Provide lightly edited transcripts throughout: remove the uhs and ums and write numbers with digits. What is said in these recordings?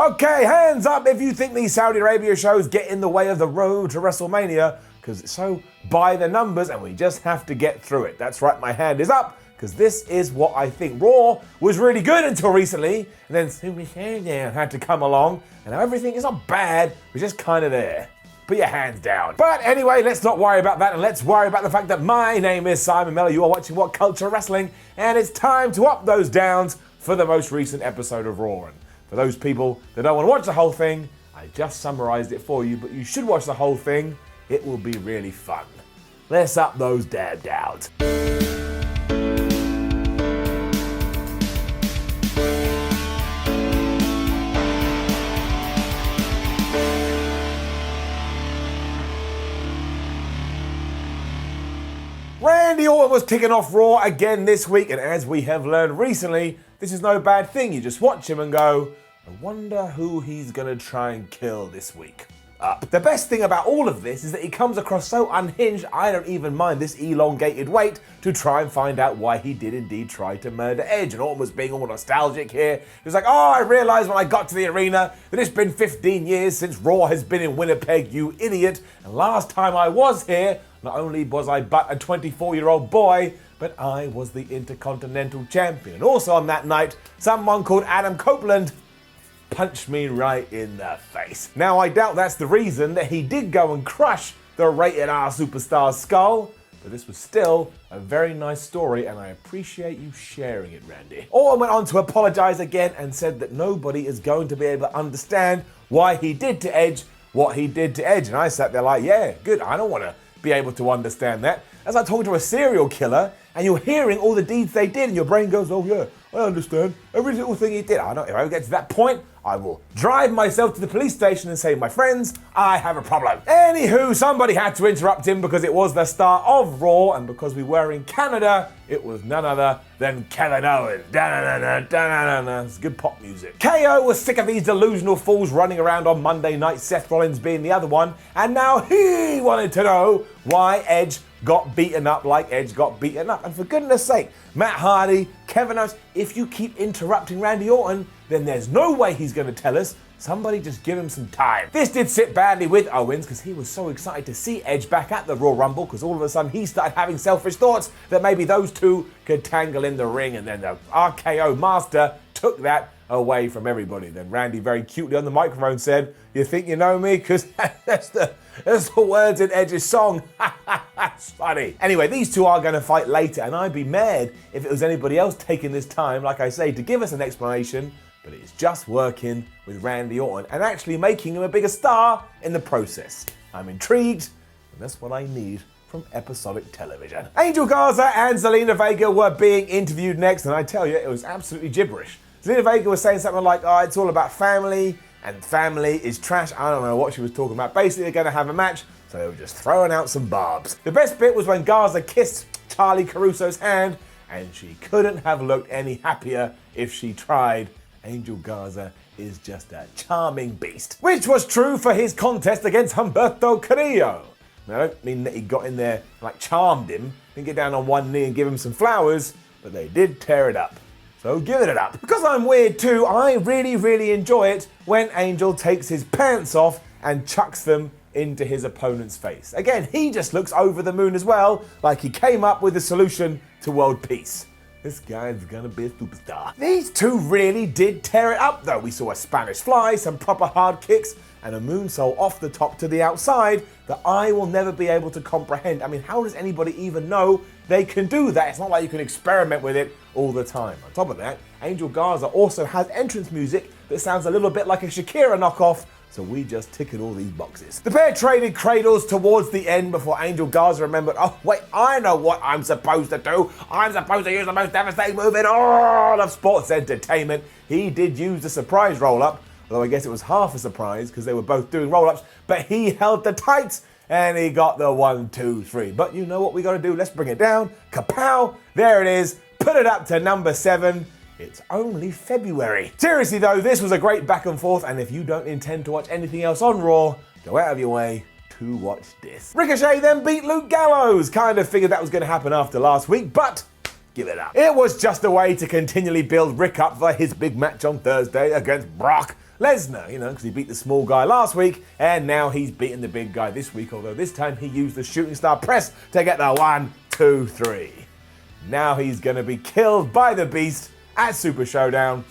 Okay, hands up if you think these Saudi Arabia shows get in the way of the road to WrestleMania, because it's so by the numbers and we just have to get through it. That's right, my hand is up, because this is what I think. Raw was really good until recently, and then Super Showdown had to come along, and now everything is not bad, we're just kind of there. Put your hands down. But anyway, let's not worry about that, and let's worry about the fact that my name is Simon Miller. You are watching WhatCulture Wrestling, and it's time to up those downs for the most recent episode of Raw. And for those people that don't want to watch the whole thing, I just summarized it for you, but you should watch the whole thing. It will be really fun. Let's up those damn downs. Randy Orton was kicking off Raw again this week, and as we have learned recently, this is no bad thing. You just watch him and go, I wonder who he's gonna try and kill this week. The best thing about all of this is that he comes across so unhinged, I don't even mind this elongated wait to try and find out why he did indeed try to murder Edge. And Orton was being all nostalgic here. He was like, oh, I realized when I got to the arena that it's been 15 years since Raw has been in Winnipeg, you idiot. And last time I was here, not only was I but a 24-year-old boy, but I was the Intercontinental Champion. And also on that night, someone called Adam Copeland punched me right in the face. Now, I doubt that's the reason that he did go and crush the rated R superstar's skull, but this was still a very nice story, and I appreciate you sharing it, Randy. Orton went on to apologize again and said that nobody is going to be able to understand why he did to Edge what he did to Edge. And I sat there like, yeah, good, I don't want to be able to understand that. As I talk to a serial killer, and you're hearing all the deeds they did, and your brain goes, oh yeah, I understand every little thing he did. If I get to that point, I will drive myself to the police station and say, my friends, I have a problem. Anywho, somebody had to interrupt him because it was the start of Raw, and because we were in Canada, it was none other than Kevin Owens. Da-na-na-na-na-na-na. It's good pop music. KO was sick of these delusional fools running around on Monday night, Seth Rollins being the other one, and now he wanted to know why Edge got beaten up like Edge got beaten up. And for goodness sake, Matt Hardy, Kevin Owens, if you keep interrupting Randy Orton, then there's no way he's going to tell us. Somebody just give him some time. This did sit badly with Owens because he was so excited to see Edge back at the Royal Rumble, because all of a sudden he started having selfish thoughts that maybe those two could tangle in the ring, and then the RKO master took that away from everybody. Then Randy very cutely on the microphone said, you think you know me? Because that's the words in Edge's song. That's funny. Anyway, these two are going to fight later, and I'd be mad if it was anybody else taking this time, like I say, to give us an explanation, but it's just working with Randy Orton and actually making him a bigger star in the process. I'm intrigued, and that's what I need from episodic television. Angel Garza and Zelina Vega were being interviewed next, and I tell you, it was absolutely gibberish. Zelina Vega was saying something like, oh, it's all about family, and family is trash. I don't know what she was talking about. Basically, they're going to have a match, so they were just throwing out some barbs. The best bit was when Garza kissed Charlie Caruso's hand, and she couldn't have looked any happier if she tried. Angel Garza is just a charming beast. Which was true for his contest against Humberto Carillo. Now, I don't mean that he got in there, like charmed him, didn't get down on one knee and give him some flowers, but they did tear it up. So give it up. Because I'm weird too, I really enjoy it when Angel takes his pants off and chucks them into his opponent's face. Again, he just looks over the moon as well, like he came up with a solution to world peace. This guy's gonna be a superstar. These two really did tear it up though. We saw a Spanish fly, some proper hard kicks, and a moonsault off the top to the outside that I will never be able to comprehend. I mean, how does anybody even know they can do that? It's not like you can experiment with it all the time. On top of that, Angel Garza also has entrance music that sounds a little bit like a Shakira knockoff, so we just ticked all these boxes. The pair traded cradles towards the end before Angel Garza remembered, oh wait, I know what I'm supposed to do. I'm supposed to use the most devastating move in all of sports entertainment. He did use the surprise roll-up, although I guess it was half a surprise because they were both doing roll-ups, but he held the tights and he got the 1, 2, 3. But you know what we gotta do? Let's bring it down. Kapow! There it is. Put it up to number 7. It's only February. Seriously though, this was a great back and forth, and if you don't intend to watch anything else on Raw, go out of your way to watch this. Ricochet then beat Luke Gallows. Kind of figured that was gonna happen after last week, but give it up. It was just a way to continually build Rick up for his big match on Thursday against Brock Lesnar, because he beat the small guy last week, and now he's beating the big guy this week, although this time he used the shooting star press to get the 1, 2, 3. Now he's going to be killed by the Beast at Super Showdown.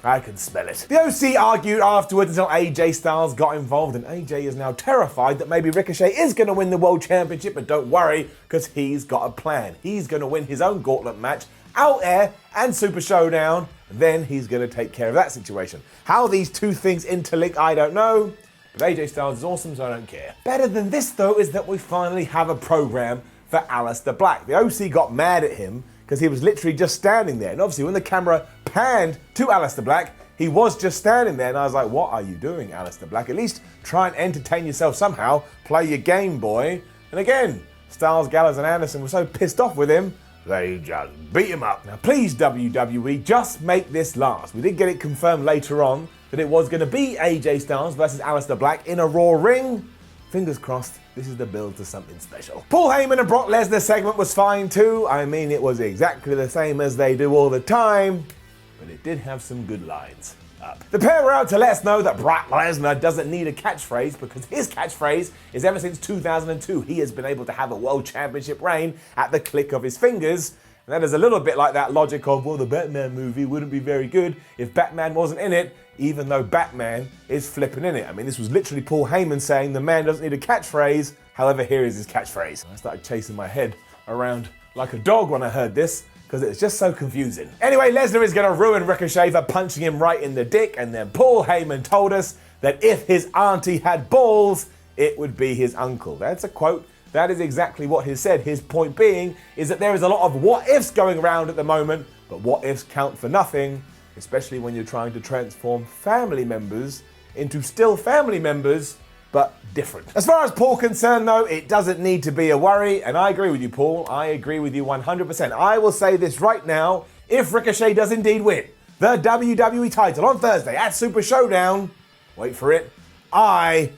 I can smell it. The OC argued afterwards until AJ Styles got involved, and AJ is now terrified that maybe Ricochet is going to win the World Championship, but don't worry, because he's got a plan. He's going to win his own gauntlet match out there and Super Showdown, and then he's going to take care of that situation. How these two things interlink, I don't know, but AJ Styles is awesome, so I don't care. Better than this, though, is that we finally have a program for Aleister Black. The OC got mad at him because he was literally just standing there. And obviously when the camera panned to Aleister Black, he was just standing there. And I was like, what are you doing, Aleister Black? At least try and entertain yourself somehow. Play your game, boy. And again, Styles, Gallows, and Anderson were so pissed off with him, they just beat him up. Now please, WWE, just make this last. We did get it confirmed later on that it was going to be AJ Styles versus Aleister Black in a Raw ring. Fingers crossed, this is the build to something special. Paul Heyman and Brock Lesnar segment was fine too. I mean, it was exactly the same as they do all the time, but it did have some good lines up. The pair were out to let us know that Brock Lesnar doesn't need a catchphrase because his catchphrase is ever since 2002, he has been able to have a world championship reign at the click of his fingers. And that is a little bit like that logic of, well, the Batman movie wouldn't be very good if Batman wasn't in it, even though Batman is flipping in it. I mean, this was literally Paul Heyman saying the man doesn't need a catchphrase, however, here is his catchphrase. I started chasing my head around like a dog when I heard this, because it's just so confusing. Anyway, Lesnar is going to ruin Ricochet for punching him right in the dick, and then Paul Heyman told us that if his auntie had balls, it would be his uncle. That's a quote. That is exactly what he said. His point being is that there is a lot of what-ifs going around at the moment, but what-ifs count for nothing, especially when you're trying to transform family members into still family members, but different. As far as Paul concerned, though, it doesn't need to be a worry, and I agree with you, Paul. I agree with you 100%. I will say this right now, if Ricochet does indeed win the WWE title on Thursday at Super Showdown, wait for it, I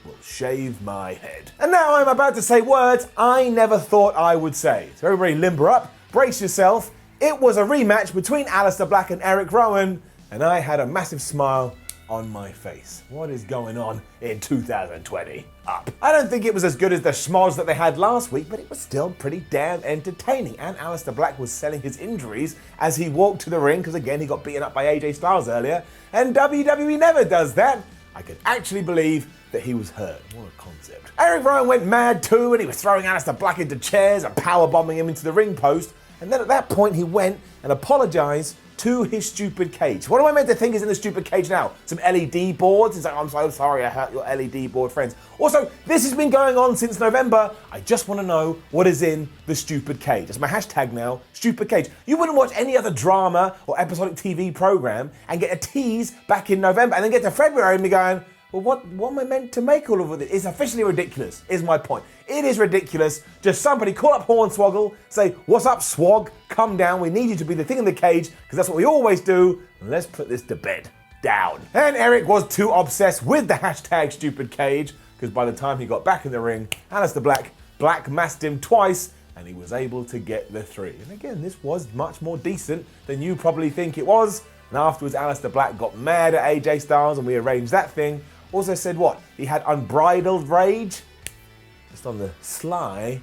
will shave my head. And now I'm about to say words I never thought I would say. So everybody limber up, brace yourself. It was a rematch between Aleister Black and Eric Rowan, and I had a massive smile on my face. What is going on in 2020? Up. I don't think it was as good as the schmoz that they had last week, but it was still pretty damn entertaining. And Aleister Black was selling his injuries as he walked to the ring, because again, he got beaten up by AJ Styles earlier, and WWE never does that. I could actually believe that he was hurt. What a concept. Eric Rowan went mad too, and he was throwing Aleister Black into chairs and powerbombing him into the ring post. And then at that point, he went and apologized to his stupid cage. What am I meant to think is in the stupid cage now? Some LED boards? He's like, I'm so sorry I hurt your LED board friends. Also, this has been going on since November. I just want to know what is in the stupid cage. That's my hashtag now, stupid cage. You wouldn't watch any other drama or episodic TV program and get a tease back in November and then get to February and be going, well, what am I meant to make all of it? It's officially ridiculous, is my point. It is ridiculous. Just somebody call up Hornswoggle, say, what's up, Swog? Come down. We need you to be the thing in the cage, because that's what we always do. And let's put this to bed. Down. And Eric was too obsessed with the hashtag stupid cage, because by the time he got back in the ring, Aleister Black masked him twice, and he was able to get the 3. And again, this was much more decent than you probably think it was. And afterwards, Aleister Black got mad at AJ Styles, and we arranged that thing. Also said what? He had unbridled rage? Just on the sly,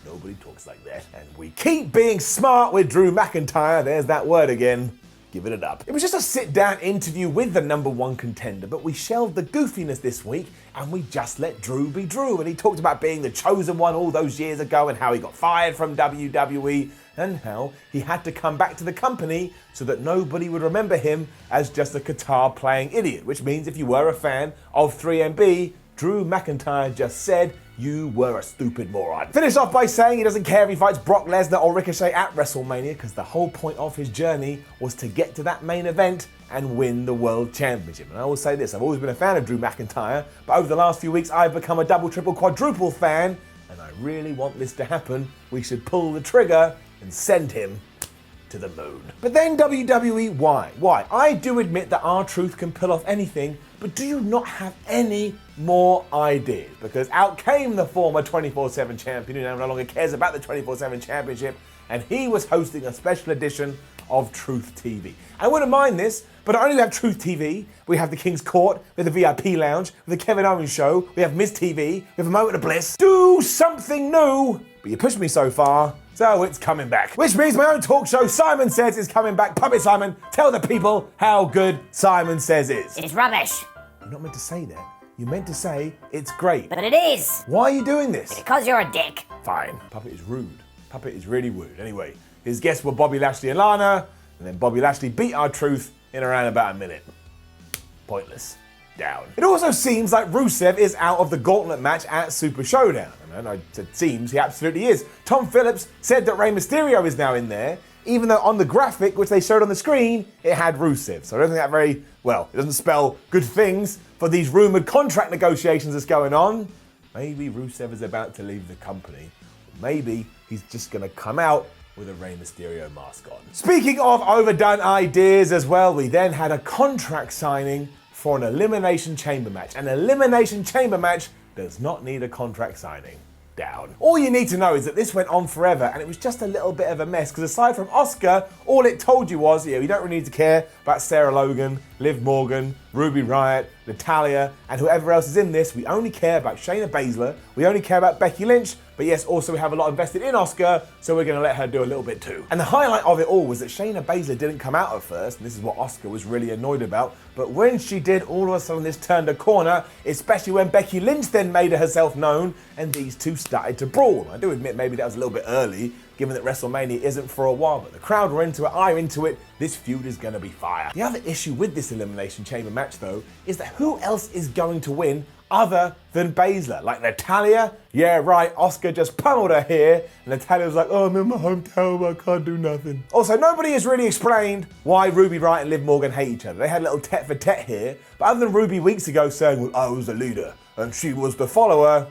nobody talks like that. And we keep being smart with Drew McIntyre. There's that word again. Give it up. It was just a sit-down interview with the #1 contender, but we shelved the goofiness this week and we just let Drew be Drew. And he talked about being the chosen one all those years ago and how he got fired from WWE and how he had to come back to the company so that nobody would remember him as just a guitar-playing idiot, which means if you were a fan of 3MB, Drew McIntyre just said you were a stupid moron. Finish off by saying he doesn't care if he fights Brock Lesnar or Ricochet at WrestleMania because the whole point of his journey was to get to that main event and win the World Championship. And I will say this, I've always been a fan of Drew McIntyre, but over the last few weeks I've become a double, triple, quadruple fan, and I really want this to happen. We should pull the trigger and send him to the moon. But then WWE, why? Why? I do admit that R-Truth can pull off anything, but do you not have any more ideas? Because out came the former 24/7 champion who now no longer cares about the 24/7 championship, and he was hosting a special edition of Truth TV. I wouldn't mind this, but not only do we have Truth TV, we have the King's Court, we have the VIP Lounge, we have the Kevin Owens Show, we have Miss TV, we have a Moment of Bliss. Do something new! But you pushed me so far, so it's coming back. Which means my own talk show, Simon Says, is coming back. Puppet Simon, tell the people how good Simon Says is. It's rubbish. You're not meant to say that. You meant to say it's great. But it is. Why are you doing this? Because you're a dick. Fine. Puppet is rude. Puppet is really rude. Anyway, his guests were Bobby Lashley and Lana, and then Bobby Lashley beat R-Truth in around about a minute. Pointless. Down. It also seems like Rusev is out of the gauntlet match at Super Showdown. And I said seems, he absolutely is. Tom Phillips said that Rey Mysterio is now in there, even though on the graphic, which they showed on the screen, it had Rusev. So I don't think that very, well, it doesn't spell good things for these rumoured contract negotiations that's going on. Maybe Rusev is about to leave the company. Maybe he's just going to come out with a Rey Mysterio mask on. Speaking of overdone ideas as well, we then had a contract signing for an Elimination Chamber match. An Elimination Chamber match does not need a contract signing. Down. All you need to know is that this went on forever and it was just a little bit of a mess because aside from Asuka, all it told you was, we don't really need to care about Sarah Logan, Liv Morgan, Ruby Riott, Natalya, and whoever else is in this. We only care about Shayna Baszler, we only care about Becky Lynch, but yes, also we have a lot invested in Asuka, so we're going to let her do a little bit too. And the highlight of it all was that Shayna Baszler didn't come out at first, and this is what Asuka was really annoyed about, but when she did, all of a sudden this turned a corner, especially when Becky Lynch then made herself known, and these two started to brawl. I do admit maybe that was a little bit early, given that WrestleMania isn't for a while, but the crowd were into it, I'm into it, this feud is going to be fire. The other issue with this Elimination Chamber match though, is that who else is going to win other than Baszler? Like Natalya? Yeah, right, Asuka just pummeled her here, and Natalya was like, oh, I'm in my hometown, I can't do nothing. Also, nobody has really explained why Ruby Riott and Liv Morgan hate each other. They had a little tet-for-tet here, but other than Ruby weeks ago saying, well, I was the leader, and she was the follower,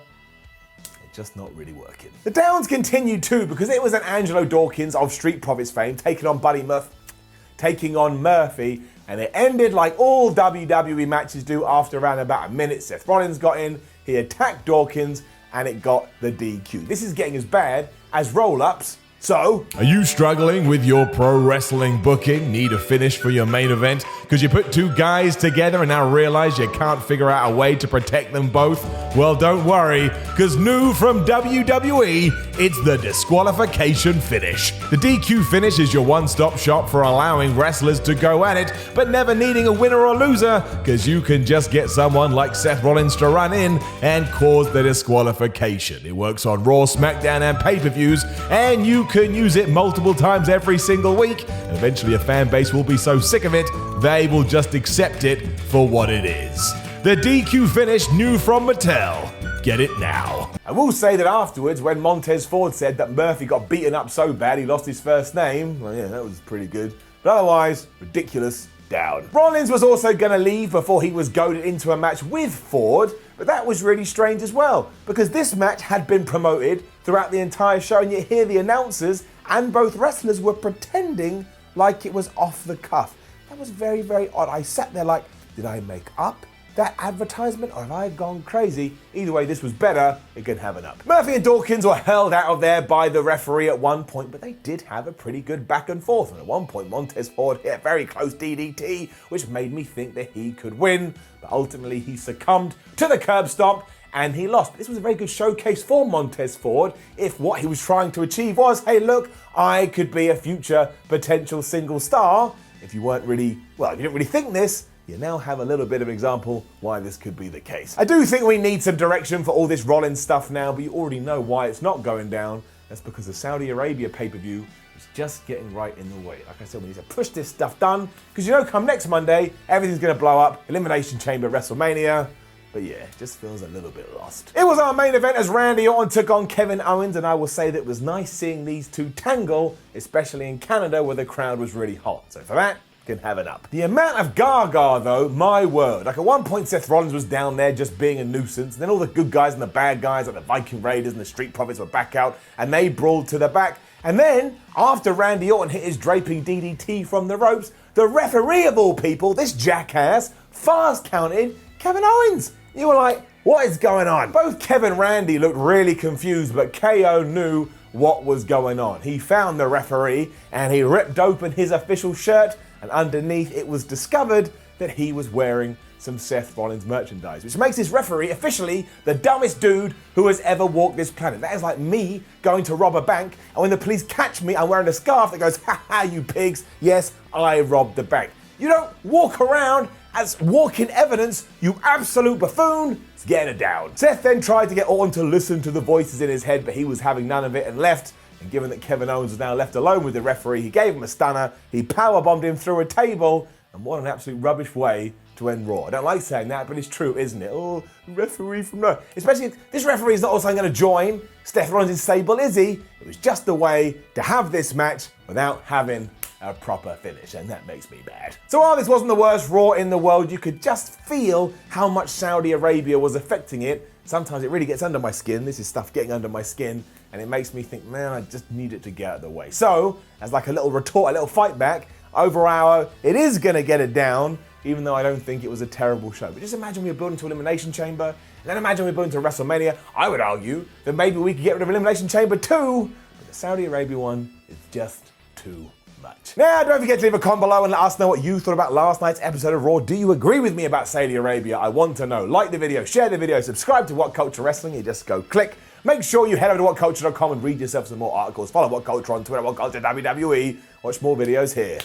just not really working. The Downs continued too because it was an Angelo Dawkins of Street Profits fame taking on Murphy, and it ended like all WWE matches do after around about a minute. Seth Rollins got in, he attacked Dawkins, and it got the DQ. This is getting as bad as roll-ups. So, are you struggling with your pro wrestling booking? Need a finish for your main event? Because you put two guys together and now realize you can't figure out a way to protect them both? Well, don't worry, because new from WWE, it's the Disqualification Finish. The DQ Finish is your one-stop shop for allowing wrestlers to go at it, but never needing a winner or loser, because you can just get someone like Seth Rollins to run in and cause the disqualification. It works on Raw, SmackDown, and pay-per-views, and you can use it multiple times every single week. And eventually a fan base will be so sick of it, they will just accept it for what it is. The DQ Finish, new from Mattel. Get it now. I will say that afterwards, when Montez Ford said that Murphy got beaten up so bad he lost his first name, well, yeah, that was pretty good. But otherwise, ridiculous. Down. Rollins was also going to leave before he was goaded into a match with Ford, but that was really strange as well, because this match had been promoted throughout the entire show, and yet here the announcers and both wrestlers were pretending like it was off the cuff. That was very, very odd. I sat there like, did I make up that advertisement or have I gone crazy? Either way, this was better. It can have an up. Murphy and Dawkins were held out of there by the referee at one point, but they did have a pretty good back and forth. And at one point, Montez Ford hit a very close DDT, which made me think that he could win. But ultimately, he succumbed to the curb stomp and he lost. But this was a very good showcase for Montez Ford if what he was trying to achieve was, hey, look, I could be a future potential single star. If you weren't really, well, if you didn't really think this, you now have a little bit of an example why this could be the case. I do think we need some direction for all this Rollins stuff now, but you already know why it's not going down. That's because the Saudi Arabia pay-per-view is just getting right in the way. Like I said, we need to push this stuff done, because you know come next Monday, everything's going to blow up. Elimination Chamber, WrestleMania. But yeah, it just feels a little bit lost. It was our main event as Randy Orton took on Kevin Owens, and I will say that it was nice seeing these two tangle, especially in Canada where the crowd was really hot. So for that, can have it up. The amount of gaga though, my word. Like at one point Seth Rollins was down there just being a nuisance, and then all the good guys and the bad guys like the Viking Raiders and the Street Profits were back out and they brawled to the back. And then, after Randy Orton hit his draping DDT from the ropes, the referee of all people, this jackass, fast counted Kevin Owens. You were like, what is going on? Both Kevin and Randy looked really confused, but KO knew what was going on. He found the referee and he ripped open his official shirt, and underneath it was discovered that he was wearing some Seth Rollins merchandise, which makes this referee officially the dumbest dude who has ever walked this planet. That is like me going to rob a bank, and when the police catch me, I'm wearing a scarf that goes, "Ha ha, you pigs, yes, I robbed the bank." You don't walk around as walking evidence, you absolute buffoon. It's getting it down. Seth then tried to get Orton to listen to the voices in his head, but he was having none of it and left. And given that Kevin Owens was now left alone with the referee, he gave him a stunner, he powerbombed him through a table, and what an absolute rubbish way to end Raw. I don't like saying that, but it's true, isn't it? Oh, referee from no. Especially, this referee is not also going to join Seth Rollins' stable, is he? It was just a way to have this match without having a proper finish, and that makes me mad. So while this wasn't the worst Raw in the world, you could just feel how much Saudi Arabia was affecting it. Sometimes it really gets under my skin. This is stuff getting under my skin, and it makes me think, man, I just need it to get out of the way. So, as like a little retort, a little fight back, over our, it is gonna get it down, even though I don't think it was a terrible show. But just imagine we were building to Elimination Chamber, and then imagine we were building to WrestleMania. I would argue that maybe we could get rid of Elimination Chamber too, but the Saudi Arabia one is just too much. Now, don't forget to leave a comment below and let us know what you thought about last night's episode of Raw. Do you agree with me about Saudi Arabia? I want to know. Like the video, share the video, subscribe to WhatCulture Wrestling. You just go click. Make sure you head over to WhatCulture.com and read yourself some more articles. Follow WhatCulture on Twitter, WhatCulture WWE. Watch more videos here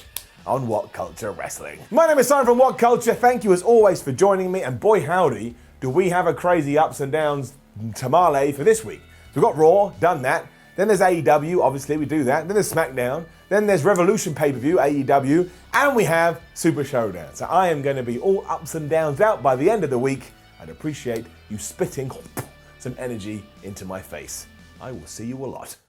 on WhatCulture Wrestling. My name is Simon from WhatCulture. Thank you as always for joining me, and boy howdy, do we have a crazy ups and downs tamale for this week. We've got Raw, done that. Then there's AEW, obviously we do that. Then there's SmackDown. Then there's Revolution pay-per-view, AEW. And we have Super Showdown. So I am going to be all ups and downs out by the end of the week. I'd appreciate you spitting some energy into my face. I will see you a lot.